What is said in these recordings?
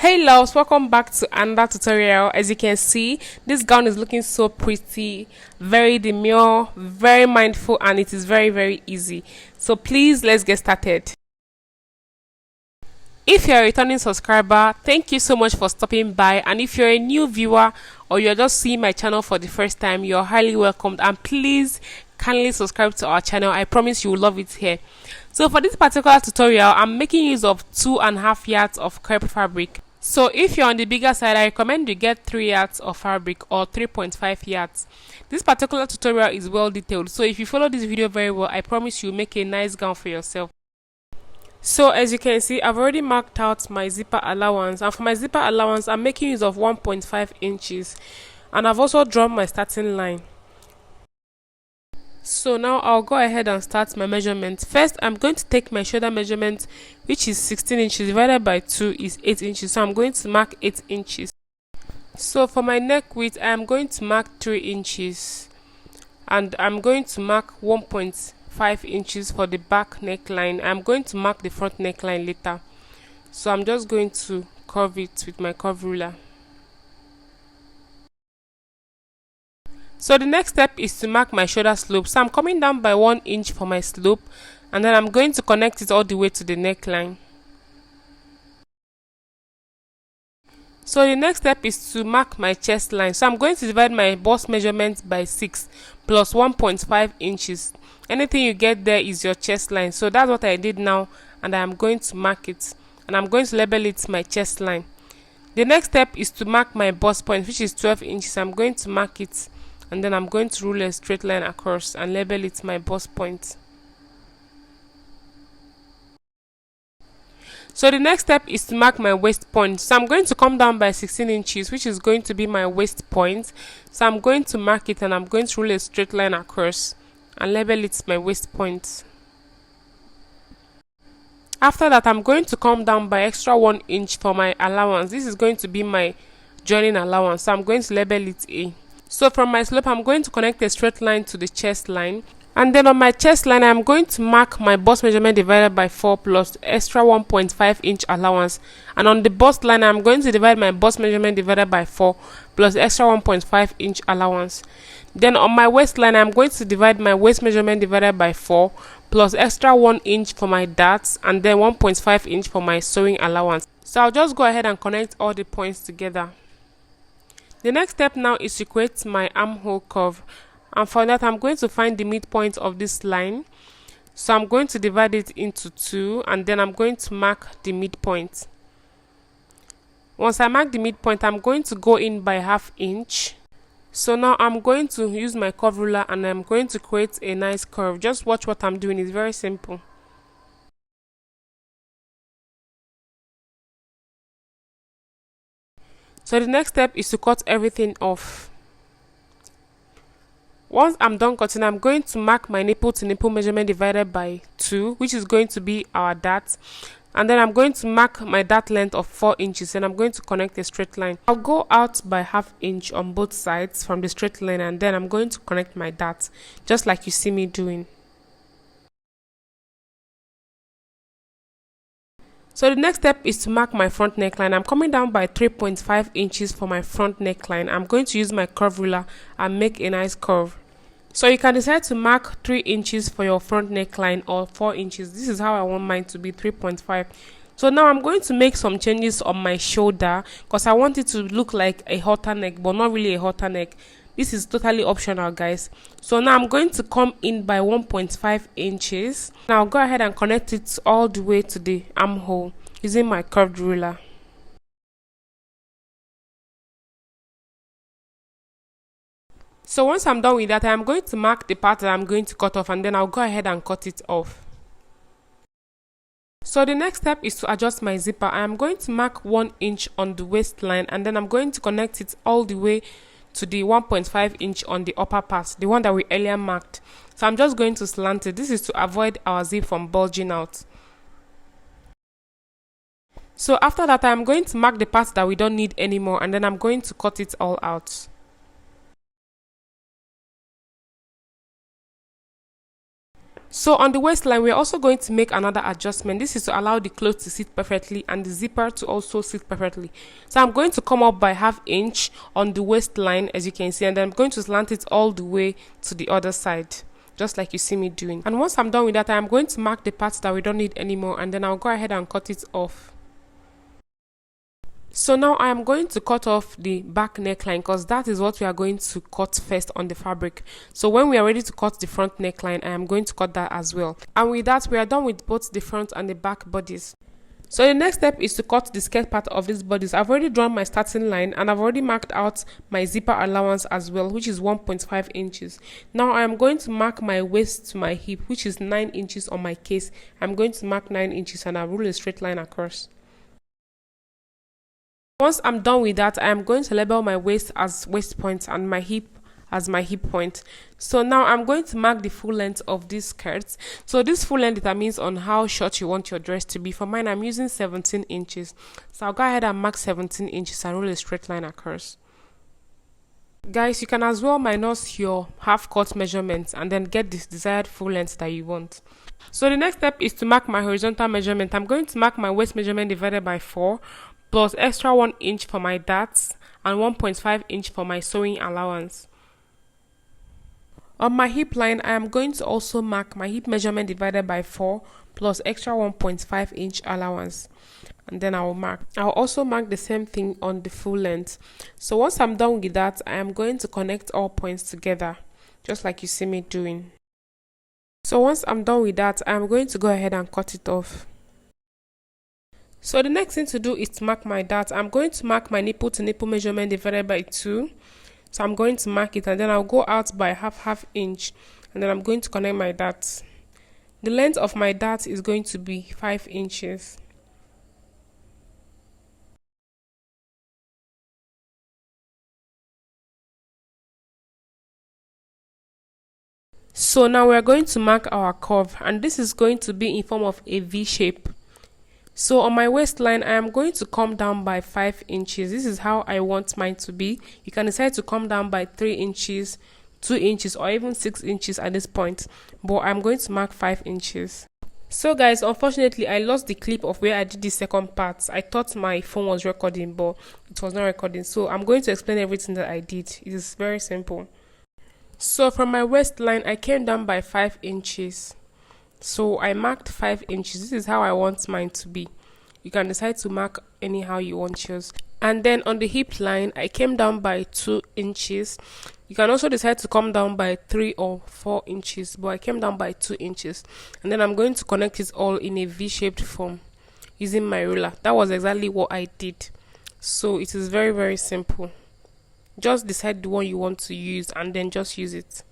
Hey loves, welcome back to another tutorial. As you can see, this gown is looking so pretty, very demure, very mindful, and it is very easy. So please, let's get started. If you're a returning subscriber, thank you so much for stopping by, and if you're a new viewer or you're just seeing my channel for the first time, you're highly welcomed, and please kindly subscribe to our channel. I promise you will love it here. So for this particular tutorial, I'm making use of 2.5 yards of crepe fabric. So if you're on the bigger side, I recommend you get 3 yards of fabric or 3.5 yards. This particular tutorial is well detailed, so if you follow this video very well, I promise you'll make a nice gown for yourself. So as you can see, I've already marked out my zipper allowance, and for my zipper allowance I'm making use of 1.5 inches, and I've also drawn my starting line. So now I'll go ahead and start my measurement. First, I'm going to take my shoulder measurement, which is 16 inches divided by 2 is 8 inches. So I'm going to mark 8 inches. So for my neck width, I'm going to mark 3 inches. And I'm going to mark 1.5 inches for the back neckline. I'm going to mark the front neckline later. So I'm just going to curve it with my curve ruler. So the next step is to mark my shoulder slope. So I'm coming down by 1 inch for my slope, and then I'm going to connect it all the way to the neckline. So the next step is to mark my chest line. So I'm going to divide my bust measurement by 6 plus 1.5 inches. Anything you get there is your chest line. So that's what I did now, and I'm going to mark it, and I'm going to label it my chest line. The next step is to mark my bust point, which is 12 inches. I'm going to mark it, and then I'm going to rule a straight line across and label it my bust point. So the next step is to mark my waist point. So I'm going to come down by 16 inches, which is going to be my waist point. So I'm going to mark it, and I'm going to rule a straight line across and label it my waist point. After that, I'm going to come down by extra 1 inch for my allowance. This is going to be my joining allowance, so I'm going to label it A. So from my slope, I'm going to connect a straight line to the chest line, and then on my chest line I'm going to mark my bust measurement divided by 4 plus extra 1.5 inch allowance, and on the bust line I'm going to divide my bust measurement divided by 4 plus extra 1.5 inch allowance. Then on my waistline I'm going to divide my waist measurement divided by 4 plus extra 1 inch for my darts, and then 1.5 inch for my sewing allowance. So I'll just go ahead and connect all the points together. The next step now is to create my armhole curve, and for that I'm going to find the midpoint of this line. So I'm going to divide it into 2, and then I'm going to mark the midpoint. Once I mark the midpoint, I'm going to go in by ½ inch. So now I'm going to use my curve ruler, and I'm going to create a nice curve. Just watch what I'm doing, it's very simple. So the next step is to cut everything off. Once I'm done cutting, I'm going to mark my nipple to nipple measurement divided by 2, which is going to be our dart. And then I'm going to mark my dart length of 4 inches, and I'm going to connect a straight line. I'll go out by ½ inch on both sides from the straight line, and then I'm going to connect my dart, just like you see me doing. So the next step is to mark my front neckline. I'm coming down by 3.5 inches for my front neckline. I'm going to use my curve ruler and make a nice curve. So you can decide to mark 3 inches for your front neckline or 4 inches. This is how I want mine to be, 3.5. So now I'm going to make some changes on my shoulder, because I want it to look like a halter neck, but not really a halter neck. This is totally optional, guys. So now I'm going to come in by 1.5 inches. Now I'll go ahead and connect it all the way to the armhole using my curved ruler. So once I'm done with that, I'm going to mark the part that I'm going to cut off, and then I'll go ahead and cut it off. So the next step is to adjust my zipper. I'm going to mark 1 inch on the waistline, and then I'm going to connect it all the way to the 1.5 inch on the upper part, the one that we earlier marked. So I'm just going to slant it. This is to avoid our zip from bulging out. So after that, I'm going to mark the parts that we don't need anymore, and then I'm going to cut it all out. So on the waistline, we're also going to make another adjustment. This is to allow the clothes to sit perfectly and the zipper to also sit perfectly. So I'm going to come up by ½ inch on the waistline, as you can see, and then I'm going to slant it all the way to the other side, just like you see me doing. And once I'm done with that, I'm going to mark the parts that we don't need anymore, and then I'll go ahead and cut it off. So now I am going to cut off the back neckline, because that is what we are going to cut first on the fabric. So when we are ready to cut the front neckline, I am going to cut that as well. And with that, we are done with both the front and the back bodies. So the next step is to cut the skirt part of these bodies. I've already drawn my starting line, and I've already marked out my zipper allowance as well, which is 1.5 inches. Now I am going to mark my waist to my hip, which is 9 inches on my case. I'm going to mark 9 inches and I'll rule a straight line across. Once I'm done with that, I am going to label my waist as waist point and my hip as my hip point. So now I'm going to mark the full length of these skirts. So this full length determines on how short you want your dress to be. For mine, I'm using 17 inches. So I'll go ahead and mark 17 inches and roll a straight line across. Guys, you can as well minus your half cut measurements and then get this desired full length that you want. So the next step is to mark my horizontal measurement. I'm going to mark my waist measurement divided by 4 plus extra 1 inch for my darts and 1.5 inch for my sewing allowance. On my hip line, I am going to also mark my hip measurement divided by 4 plus extra 1.5 inch allowance. And then I'll also mark the same thing on the full length. So once I'm done with that, I am going to connect all points together, just like you see me doing. So once I'm done with that, I'm going to go ahead and cut it off. So the next thing to do is to mark my dart. I'm going to mark my nipple to nipple measurement divided by 2. So I'm going to mark it, and then I'll go out by half inch, and then I'm going to connect my dart. The length of my dart is going to be 5 inches. So now we're going to mark our curve, and this is going to be in form of a V shape. So on my waistline, I am going to come down by 5 inches. This is how I want mine to be. You can decide to come down by 3 inches, 2 inches, or even 6 inches at this point. But I'm going to mark 5 inches. So guys, unfortunately, I lost the clip of where I did the second part. I thought my phone was recording, but it was not recording. So I'm going to explain everything that I did. It is very simple. So from my waistline, I came down by 5 inches. So I marked 5 inches. This is how I want mine to be. You can decide to mark anyhow you want yours. And then on the hip line, I came down by 2 inches. You can also decide to come down by 3 or 4 inches, but I came down by 2 inches. And then I'm going to connect it all in a V-shaped form using my ruler. That was exactly what I did. So it is very, very simple. Just decide the one you want to use and then just use it.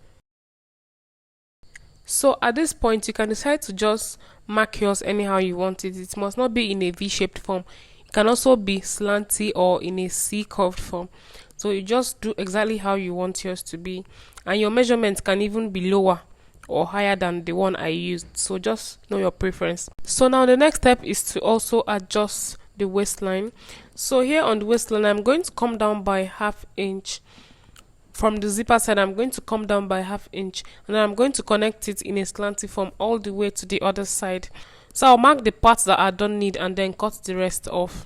So at this point, you can decide to just mark yours anyhow you want it. It must not be in a V-shaped form. It can also be slanty or in a C-curved form. So you just do exactly how you want yours to be. And your measurements can even be lower or higher than the one I used. So just know your preference. So now the next step is to also adjust the waistline. So here on the waistline, I'm going to come down by ½ inch. From the zipper side, I'm going to come down by ½ inch, and then I'm going to connect it in a slanty form all the way to the other side. So I'll mark the parts that I don't need and then cut the rest off.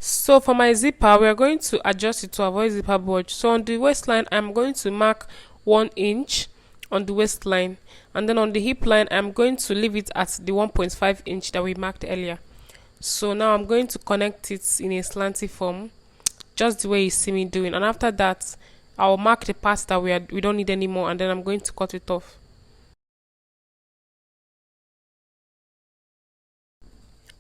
So for my zipper, we're going to adjust it to avoid zipper bulge. So on the waistline, I'm going to mark 1 inch on the waistline, and then on the hip line, I'm going to leave it at the 1.5 inch that we marked earlier. So now I'm going to connect it in a slanty form, just the way you see me doing, and after that, I'll mark the parts that we don't need anymore, and then I'm going to cut it off.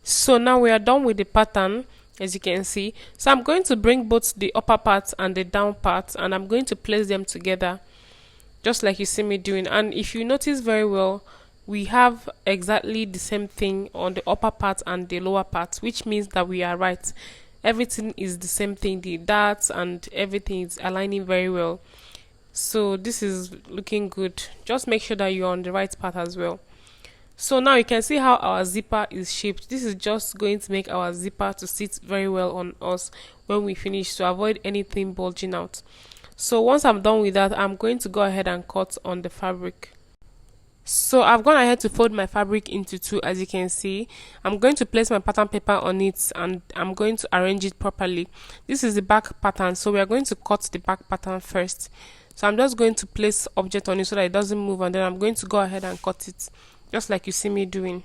So now we are done with the pattern, as you can see. So I'm going to bring both the upper part and the down part, and I'm going to place them together, just like you see me doing. And if you notice very well, we have exactly the same thing on the upper part and the lower part, which means that we are right. Everything is the same thing, the darts and everything is aligning very well. So this is looking good. Just make sure that you're on the right path as well. So now you can see how our zipper is shaped. This is just going to make our zipper to sit very well on us when we finish, to avoid anything bulging out. So once I'm done with that, I'm going to go ahead and cut on the fabric. So I've gone ahead to fold my fabric into two. As you can see, I'm going to place my pattern paper on it and I'm going to arrange it properly. This is the back pattern, so we are going to cut the back pattern first. So I'm just going to place object on it so that it doesn't move, and then I'm going to go ahead and cut it just like you see me doing.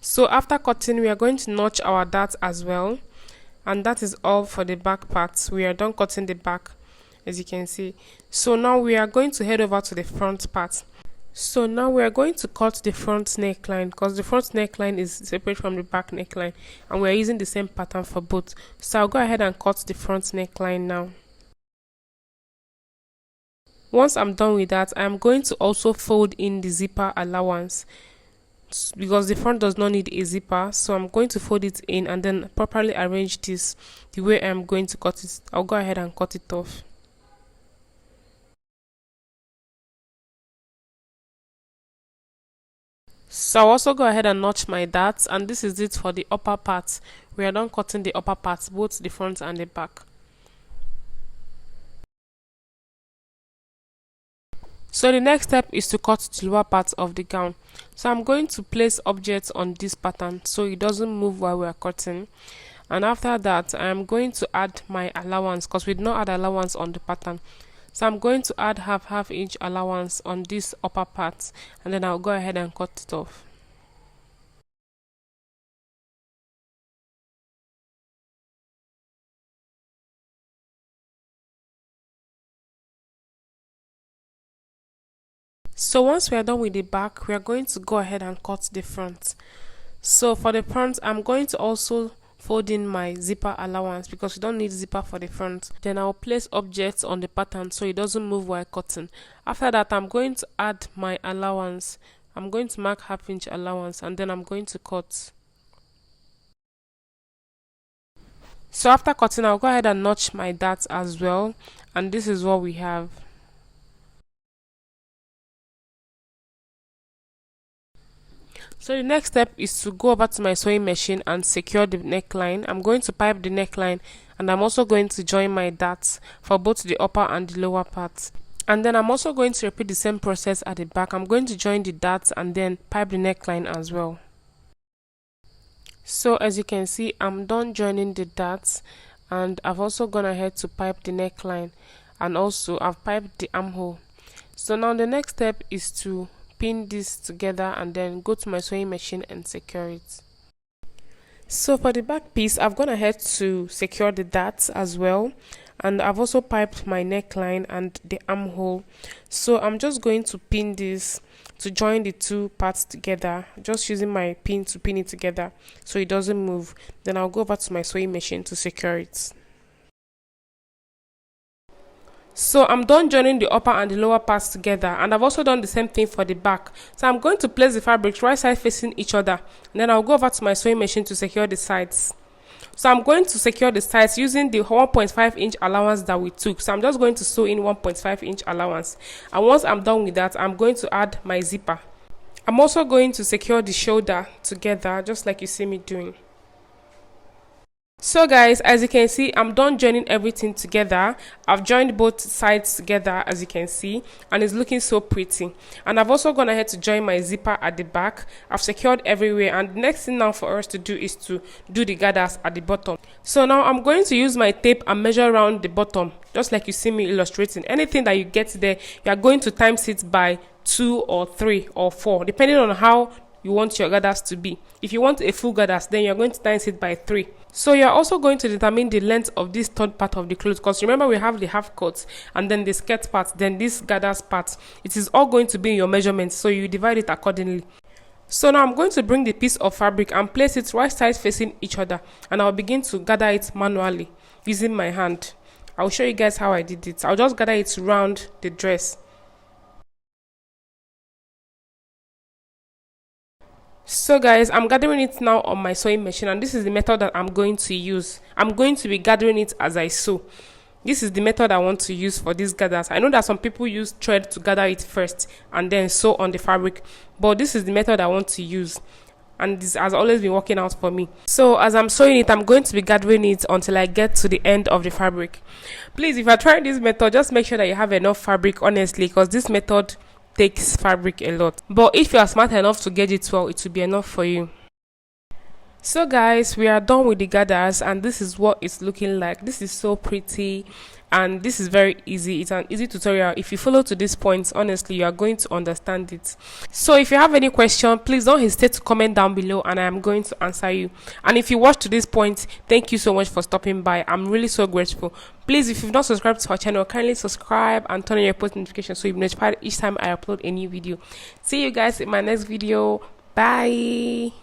So after cutting, we are going to notch our dart as well, and that is all for the back part. We are done cutting the back, as you can see. So now we are going to head over to the front part. So now we are going to cut the front neckline, because the front neckline is separate from the back neckline, and we are using the same pattern for both. So I'll go ahead and cut the front neckline now. Once I'm done with that, I'm going to also fold in the zipper allowance, because the front does not need a zipper. So I'm going to fold it in and then properly arrange this the way I'm going to cut it. I'll go ahead and cut it off. So I'll also go ahead and notch my darts, and this is it for the upper part. We are done cutting the upper parts, both the front and the back. So the next step is to cut the lower part of the gown. So I'm going to place objects on this pattern so it doesn't move while we are cutting. And after that, I'm going to add my allowance, because we did not add allowance on the pattern. So I'm going to add half inch allowance on this upper part, and then I'll go ahead and cut it off. So once we are done with the back, we are going to go ahead and cut the front. So for the front, I'm going to also fold in my zipper allowance, because we don't need zipper for the front. Then I'll place objects on the pattern so it doesn't move while cutting. After that, I'm going to add my allowance. I'm going to mark half inch allowance, and then I'm going to cut. So after cutting, I'll go ahead and notch my darts as well, and this is what we have. So the next step is to go over to my sewing machine and secure the neckline. I'm going to pipe the neckline, and I'm also going to join my darts for both the upper and the lower parts. And then I'm also going to repeat the same process at the back. I'm going to join the darts and then pipe the neckline as well. So as you can see, I'm done joining the darts, and I've also gone ahead to pipe the neckline, and also I've piped the armhole. So now the next step is to pin this together and then go to my sewing machine and secure it. So for the back piece, I've gone ahead to secure the darts as well, and I've also piped my neckline and the armhole. So I'm just going to pin this to join the two parts together, just using my pin to pin it together so it doesn't move. Then I'll go over to my sewing machine to secure it. So I'm done joining the upper and the lower parts together, and I've also done the same thing for the back. So I'm going to place the fabrics right side facing each other, and then I'll go over to my sewing machine to secure the sides. So I'm going to secure the sides using the 1.5 inch allowance that we took. So I'm just going to sew in 1.5 inch allowance, and once I'm done with that, I'm going to add my zipper. I'm also going to secure the shoulder together just like you see me doing. So guys, as you can see, I'm done joining everything together. I've joined both sides together, as you can see, and it's looking so pretty. And I've also gone ahead to join my zipper at the back. I've secured everywhere, and the next thing now for us to do is to do the gathers at the bottom. So now I'm going to use my tape and measure around the bottom, just like you see me illustrating. Anything that you get there, you are going to times it by 2 or 3 or 4, depending on how you want your gathers to be. If you want a full gathers, then you're going to times it by 3. So you're also going to determine the length of this third part of the clothes, because remember we have the half cuts and then the skirt part, then this gathers part. It is all going to be in your measurements, so you divide it accordingly. So now I'm going to bring the piece of fabric and place it right sides facing each other, and I'll begin to gather it manually using my hand. I'll show you guys how I did it. I'll just gather it around the dress. So guys, I'm gathering it now on my sewing machine, and this is the method that I'm going to use. I'm going to be gathering it as I sew. This is the method I want to use for these gathers. I know that some people use thread to gather it first and then sew on the fabric, but this is the method I want to use. and this has always been working out for me. So as I'm sewing it, I'm going to be gathering it until I get to the end of the fabric. Please, if you're trying this method, just make sure that you have enough fabric, honestly, because this method takes fabric a lot. But if you are smart enough to get it well, it will be enough for you. So guys, we are done with the gathers, and this is what it's looking like. This is so pretty, and this is very easy. It's an easy tutorial. If you follow to this point, honestly, you are going to understand it. So if you have any question, please don't hesitate to comment down below, and I am going to answer you. And if you watched to this point, thank you so much for stopping by. I'm really so grateful. Please, if you've not subscribed to our channel, kindly subscribe and turn on your post notifications so you'll be notified each time I upload a new video. See you guys in my next video. Bye.